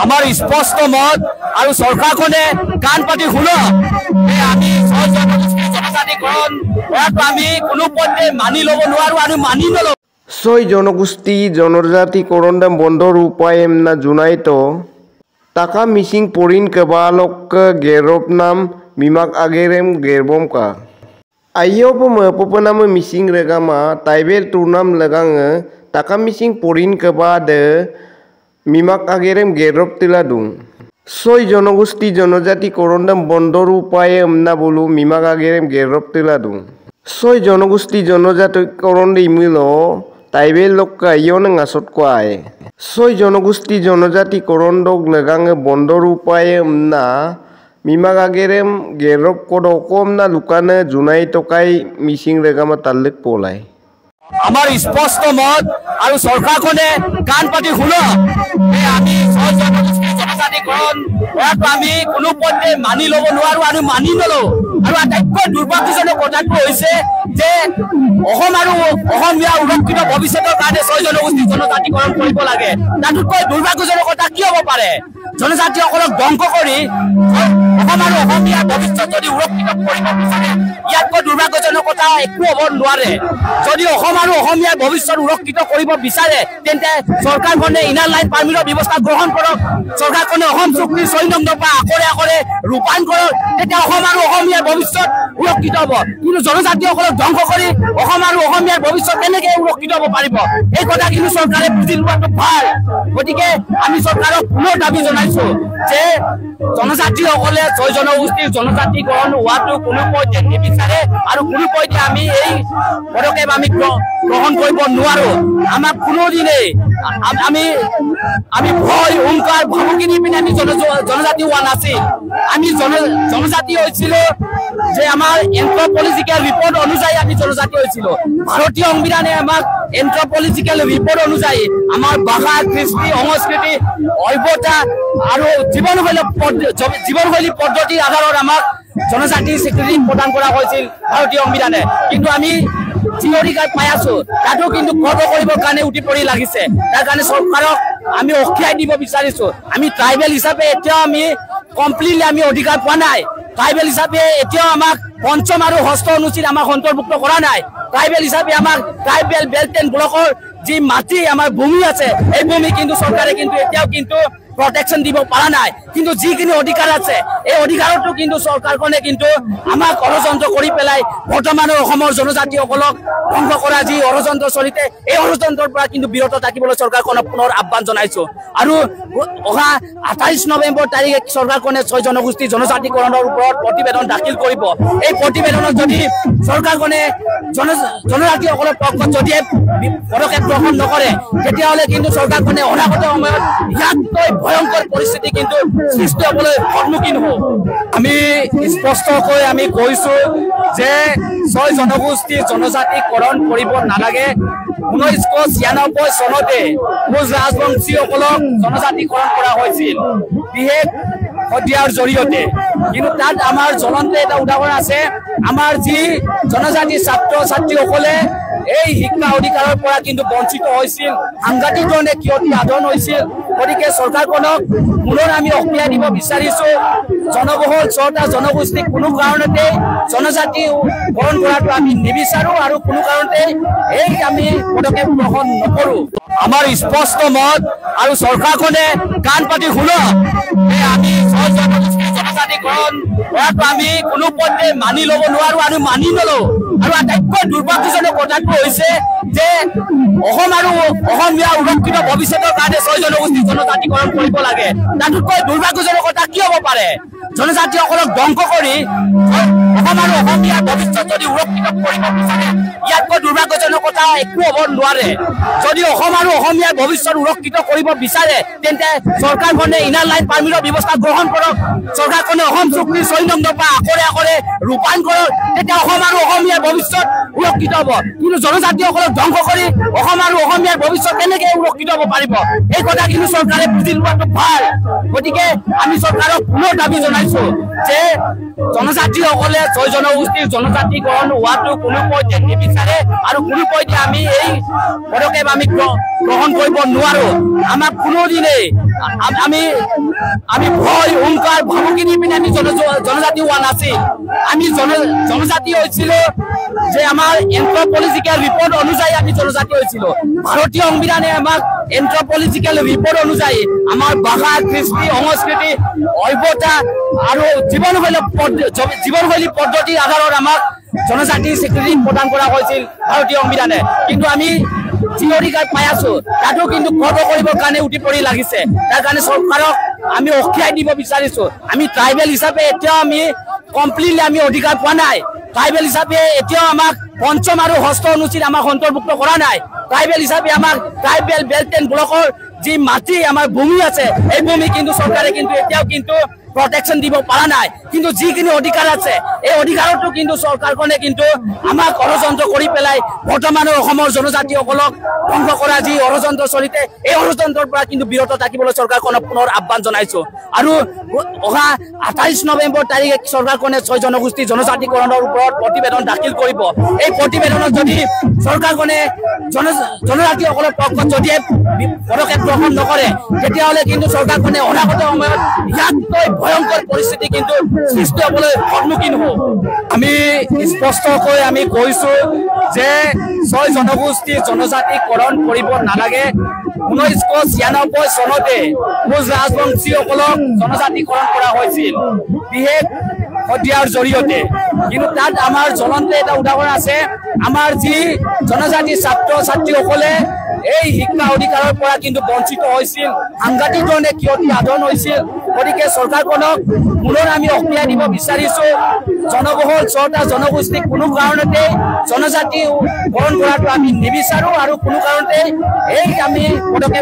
আমাৰ স্পষ্ট মত আৰু চৰকাৰখনে কাণ পাতি শুনক আমি জনজাতিকৰণ কৰাটো আমি কোনো পধ্যে মানি ল'ব নোৱাৰো আৰু মানি নলওঁ। ছয় জনগোষ্ঠী জনজাতিকরণ বন্ধর উপায় না জুনাইতো টাকা মিসিং পরিন কেবালক গেরব নাম মিমাক আগেরেম গেরবম কা আইয়প মপনাম মিসিং রেগামা টাইবেল টুরনাম লাগাং টাকা মিসিং পরিন কেবা দে মিমাক আগেরেম গেরব তিলা দুং ছয় জনগোষ্ঠী জনজাতিকরণ বন্ধর উপায় না বলু মিমাক আগেরেম গেরব তিলা দুং ছয় জনগোষ্ঠী জনজাতিকরণ ইমিল টাইবেল লোক ইয়ন আসত কোয়াই ছয় জনগোষ্ঠী জনজাতিকরণ দক লেগাং বন্ধর উপায় না মিমাক আগেরেম গেরব কদ কম না লুকানে জুনাই টকাই মিসিং রেগামা তাল্লিক পলাই আমাৰ স্পষ্ট মত আৰু চৰকাৰখনে কাণ পাতি শুনক আমি জনজাতিকৰণ কৰাটো আমি কোনো পধ্যে মানি ল'ব নোৱাৰো আৰু মানি নলওঁ। আৰু আটাইতকৈ দুৰ্ভাগ্যজনক কথাটো হৈছে যে অসম আৰু অসমীয়া সুৰক্ষিত ভৱিষ্যতৰ কাৰণে ছয় জনগোষ্ঠী জনজাতিকৰণ কৰিব লাগে। তাতোতকৈ দুৰ্ভাগ্যজনক কথা কি হ'ব পাৰে? জনজাতিসকলক ধ্বংস কৰি অসম আৰু অসমীয়া ভৱিষ্যত যদি সুৰক্ষিত কৰিব বিচাৰে ইয়াতকৈ দুৰ্ভাগ্যজনক কথা একো হ'ব নোৱাৰে। যদি অসম আৰু অসমীয়া ভৱিষ্যত সুৰক্ষিত কৰিব বিচাৰে তেন্তে চৰকাৰখনে ইনাৰ লাইন পাৰ্মিটৰ ব্যৱস্থা গ্ৰহণ কৰক। চৰকাৰখনে অসম চুক্তিৰ ৬ নম্বৰ পৰা আখৰে আখৰে ৰূপায়ণ কৰক, তেতিয়া অসম আৰু অসমীয়াৰ ভৱিষ্যত সুৰক্ষিত হ'ব। কিন্তু জনজাতিসকলক ধ্বংস কৰি অসম আৰু অসমীয়াৰ ভৱিষ্যত কেনেকৈ সুৰক্ষিত হ'ব পাৰিব এই কথা কিন্তু চৰকাৰে বুজি লোৱাটো ভাল। গতিকে আমি চৰকাৰক পুনৰ দাবী জনাইছো যে জনজাতিসকলে ছয় জনগোষ্ঠীৰ জনজাতিকৰণ হোৱাটো কোনো পধ্যে নিবিচাৰে আৰু কোনো পধ্যে আমি এই পদক্ষেপ আমি গ্ৰহণ কৰিব নোৱাৰো। আমাক কোনোদিনেই আমি ভয় হুংকাৰ ভাবুকি দি পিনে আমি জনজাতি হোৱা নাছিল। আমি জনজাতি হৈছিলো যে আমাৰ এন্থ্ৰপলজিকেল ৰিপৰ্ট অনুযায়ী আমি জনজাতি হৈছিলো। ভাৰতীয় সংবিধানে আমাক এন্থ্ৰপলজিকেল ৰিপৰ্ট অনুযায়ী আমাৰ ভাষা কৃষ্টি সংস্কৃতি সভ্যতা আৰু জীৱনশৈলী পদ্ধতিৰ আধাৰত আমাক জনজাতিৰ স্বীকৃতি প্ৰদান কৰা হৈছিল ভাৰতীয় সংবিধানে। কিন্তু আমি যি অধিকাৰ পাই আছো তাতো কিন্তু খৰ্ব কৰিবৰ কাৰণে উঠি পৰি লাগিছে। তাৰ কাৰণে চৰকাৰক আমি অখিয়াই দিব বিচাৰিছো। আমি ট্ৰাইবেল হিচাপে এতিয়াও আমি কমপ্লিটলি আমি অধিকাৰ পোৱা নাই। ট্ৰাইবেল হিচাপে এতিয়াও আমাক পঞ্চম আৰু ষষ্ঠ অনুচ্ছেদ আমাক অন্তৰ্ভুক্ত কৰা নাই। ট্ৰাইবেল হিচাপে আমাক ট্ৰাইবেল বেল্ট এণ্ড ব্লকৰ যি মাটি আমাৰ ভূমি আছে এই ভূমি কিন্তু চৰকাৰে কিন্তু এতিয়াও কিন্তু প্ৰটেকশ্যন দিব পৰা নাই। কিন্তু যিখিনি অধিকাৰ আছে এই অধিকাৰতো কিন্তু চৰকাৰখনে কিন্তু আমাক ষড়যন্ত্ৰ কৰি পেলাই বৰ্তমানৰ অসমৰ জনজাতিসকলক ধ্বংস কৰা যি ষড়যন্ত্ৰ চলিতে এই ষড়যন্ত্ৰৰ পৰা কিন্তু বিৰত থাকিবলৈ চৰকাৰখনক পুনৰ আহ্বান জনাইছো। আৰু অহা ২৮ নৱেম্বৰ তাৰিখে চৰকাৰখনে ছয় জনগোষ্ঠী জনজাতিকৰণৰ ওপৰত প্ৰতিবেদন দাখিল কৰিব। এই প্ৰতিবেদনত যদি চৰকাৰখনে জনজাতিসকলৰ পক্ষত যদি পদক্ষেপ গ্ৰহণ নকৰে তেতিয়াহ'লে কিন্তু চৰকাৰখনে অনাগত সময়ত ইয়াতকৈ ভয়ংকৰ পৰিস্থিতি কিন্তু সৃষ্টি হ'বলৈ সন্মুখীন হ'ব। আমি স্পষ্টকৈ আমি কৈছো যে ছয় জনগোষ্ঠী জনজাতিকৰণ কৰিব নালাগে। 1996 চনতে কোচ ৰাজবংশীসকলক জনজাতিকৰণ কৰা হৈছিল বিশেষ সদিয়াৰ জৰিয়তে। কিন্তু তাত আমাৰ জ্বলন্ত এটা উদাহৰণ আছে। আমাৰ যি জনজাতি ছাত্ৰ ছাত্ৰীসকলে এই শিক্ষা অধিকাৰৰ পৰা কিন্তু বঞ্চিত হৈছিল, সাংঘাতিক ধৰণে ক্ষতি সাধন হৈছিল। গতিকে চৰকাৰখনক পুনৰ আমি অখিয়াই দিব বিচাৰিছো। জনবহুল ৬টা জনগোষ্ঠীক কোনো কাৰণতে জনজাতিকৰণ কৰাটো আমি নিবিচাৰো আৰু কোনো কাৰণতে এই আমি পদক্ষেপ গ্ৰহণ নকৰো। আমাৰ স্পষ্ট মত আৰু চৰকাৰখনে কাণ পাতি শুনক আমি ছয় জনগোষ্ঠী জনজাতিকৰণ কৰাটো আমি কোনো পধ্যে মানি ল'ব নোৱাৰো আৰু মানি নলওঁ। আৰু আটাইতকৈ দুৰ্ভাগ্যজনক কথাটো হৈছে যে অসম আৰু অসমীয়া সুৰক্ষিত ভৱিষ্যতৰ কাৰণে ছয় জনগোষ্ঠী জনজাতিকৰণ কৰিব লাগে। তাতোতকৈ দুৰ্ভাগ্যজনক কথা কি হ'ব পাৰে? জনজাতিসকলক ধ্বংস কৰি অসম আৰু অসমীয়াৰ ভৱিষ্যত যদি সুৰক্ষিত কৰিব বিচাৰে ইয়াতকৈ দুৰ্ভাগ্যজনক কথা একো হ'ব নোৱাৰে। যদি অসম আৰু অসমীয়াৰ ভৱিষ্যত সুৰক্ষিত কৰিব বিচাৰে তেন্তে চৰকাৰখনে ইনাৰ লাইন পাৰ্মিটৰ ব্যৱস্থা গ্ৰহণ কৰক। চৰকাৰখনে অসম চুক্তিৰ ৬ নম্বৰ পৰা আখৰে আখৰে ৰূপায়ণ কৰক, তেতিয়া অসম আৰু অসমীয়াৰ ভৱিষ্যত সুৰক্ষিত হ'ব। কিন্তু জনজাতিসকলক ধ্বংস কৰি অসম আৰু অসমীয়াৰ ভৱিষ্যত কেনেকৈ সুৰক্ষিত হ'ব পাৰিব এই কথা কিন্তু চৰকাৰে বুজি লোৱাটো ভাল। গতিকে আমি চৰকাৰক পুনৰ দাবী জনাইছো যে জনজাতিসকলে ছয় জনগোষ্ঠীৰ জনজাতিকৰণ হোৱাটো কোনো পধ্যে নিবিচাৰে আৰু কোনো পধ্যে আমি এই পদক্ষেপ আমি গ্ৰহণ কৰিব নোৱাৰো। আমাক কোনোদিনে আমি ভয় হুংকাৰ ভাবুকি দি পিনে আমি জনজাতি হোৱা নাছিল। আমি জনজাতি হৈছিলো যে আমাৰ এন্থ্ৰপলজিক্যাল ৰিপৰ্ট অনুযায়ী আমি জনজাতি হৈছিলো। ভাৰতীয় সংবিধানে আমাক এন্থ্ৰপলজিক্যাল ৰিপৰ্ট অনুযায়ী আমাৰ ভাষা, কৃষ্টি, সংস্কৃতি, সভ্যতা আৰু জীৱনশৈলী পদ্ধতিৰ আধাৰত আমাক জনজাতিৰ স্বীকৃতি প্ৰদান কৰা হৈছিল ভাৰতীয় সংবিধানে। কিন্তু আমি যি অধিকাৰ পাই আছো তাতো কিন্তু খৰ্ব কৰিবৰ কাৰণে উঠি পৰি লাগিছে। তাৰ কাৰণে চৰকাৰক আমি অখিয়াই দিব বিচাৰিছো। আমি ট্ৰাইবেল হিচাপে এতিয়াও আমি কমপ্লিটলি আমি অধিকাৰ পোৱা নাই। ট্ৰাইবেল হিচাপে এতিয়াও আমাক পঞ্চম আৰু ষষ্ঠ অনুচ্ছেদ আমাক অন্তৰ্ভুক্ত কৰা নাই। ট্ৰাইবেল হিচাপে আমাক ট্ৰাইবেল বেল্ট এণ্ড ব্লকৰ যি মাটি আমাৰ ভূমি আছে এই ভূমি কিন্তু চৰকাৰে কিন্তু এতিয়াও কিন্তু প্ৰটেকশ্যন দিব পৰা নাই। কিন্তু যিখিনি অধিকাৰ আছে এই অধিকাৰতো কিন্তু চৰকাৰখনে কিন্তু আমাক ষড়যন্ত্ৰ কৰি পেলাই বৰ্তমানৰ অসমৰ জনজাতিসকলক ধ্বংস কৰা যি ষড়যন্ত্ৰ চলিতে এই ষড়যন্ত্ৰৰ পৰা কিন্তু বিৰত থাকিবলৈ চৰকাৰখনক পুনৰ আহ্বান জনাইছো। আৰু অহা 28 নৱেম্বৰ তাৰিখে চৰকাৰখনে 6 জনগোষ্ঠী জনজাতিকৰণৰ ওপৰত প্ৰতিবেদন দাখিল কৰিব। এই প্ৰতিবেদনত যদি চৰকাৰখনে জনজাতিসকলৰ পক্ষত যদি পদক্ষেপ গ্ৰহণ নকৰে তেতিয়াহ'লে কিন্তু চৰকাৰখনে অনাগত সময়ত ইয়াতকৈ ভয়ংকৰ পৰিস্থিতি কিন্তু সৃষ্টি হ'বলৈ সন্মুখীন হ'ব। আমি স্পষ্টকৈ আমি কৈছো যে 6 জনগোষ্ঠী জনজাতিকৰণ কৰিব নালাগে। 1996 চনতে কোচ ৰাজবংশীসকলক জনজাতিকৰণ কৰা হৈছিল বিশেষ সদিয়াৰ জৰিয়তে। কিন্তু তাত আমাৰ জ্বলন্ত এটা উদাহৰণ আছে। আমাৰ যি জনজাতি ছাত্ৰ ছাত্ৰীসকলে এই শিক্ষা অধিকাৰৰ পৰা কিন্তু বঞ্চিত হৈছিল, সাংঘাতিক ধৰণে ক্ষতি সাধন হৈছিল। গতিকে চৰকাৰখনক পুনৰ আমি অখিয়াই দিব বিচাৰিছো। জনবহুল 6টা জনগোষ্ঠীক কোনো কাৰণতে জনজাতিকৰণ কৰাটো আমি নিবিচাৰো আৰু কোনো কাৰণতে এই আমি পদক্ষেপ